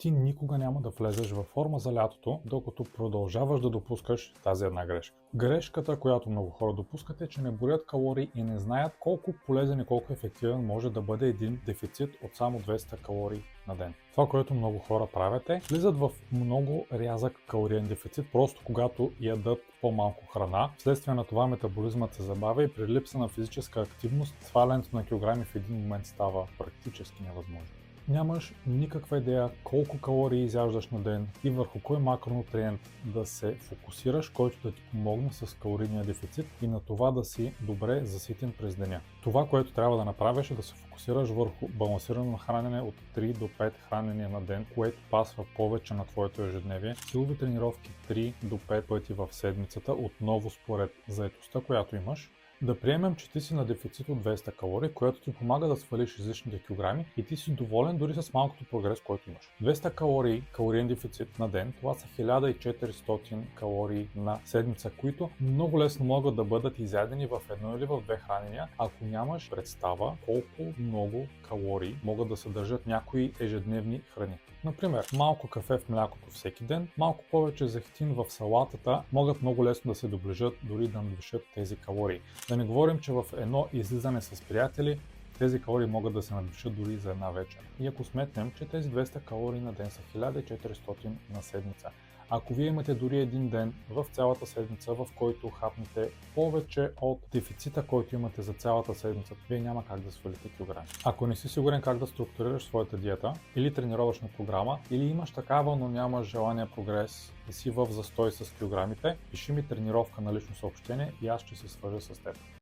ти никога няма да влезеш във форма за лятото, докато продължаваш да допускаш тази една грешка. Грешката, която много хора допускат, е, че не броят калории и не знаят колко полезен и колко ефективен може да бъде един дефицит от само 200 калории на ден. Това, което много хора правят, е влизат в много рязък калориен дефицит, просто когато ядат по-малко храна. Вследствие на това метаболизмът се забавя и при липса на физическа активност свалянето на килограми в един момент става практически невъзможно. Нямаш никаква идея колко калории изяждаш на ден и върху кой макронутриент да се фокусираш, който да ти помогне с калорийния дефицит и на това да си добре заситен през деня. Това, което трябва да направиш, е да се фокусираш върху балансирано хранене от 3 до 5 хранения на ден, което пасва повече на твоето ежедневие. Силови тренировки 3 до 5 пъти в седмицата, отново според заетостта, която имаш. Да приемем, че ти си на дефицит от 200 калории, което ти помага да свалиш излишните килограми и ти си доволен дори с малкото прогрес, който имаш. 200 калории калориен дефицит на ден, това са 1400 калории на седмица, които много лесно могат да бъдат изядени в едно или в две хранения, ако нямаш представа колко много калории могат да съдържат някои ежедневни храни. Например, малко кафе в млякото всеки ден, малко повече зехтин в салатата могат много лесно да се доближат, дори да надвишат тези калории. Да не говорим, че в едно излизане с приятели тези калории могат да се надвишат дори за една вечер. И ако сметнем, че тези 200 калории на ден са 1400 на седмица, ако вие имате дори един ден в цялата седмица, в който хапнете повече от дефицита, който имате за цялата седмица, вие няма как да свалите килограми. Ако не си сигурен как да структурираш своята диета или тренировъчна програма, или имаш такава, но нямаш желания прогрес и си в застой с килограмите, пиши ми тренировка на лично съобщение и аз ще се свържа с теб.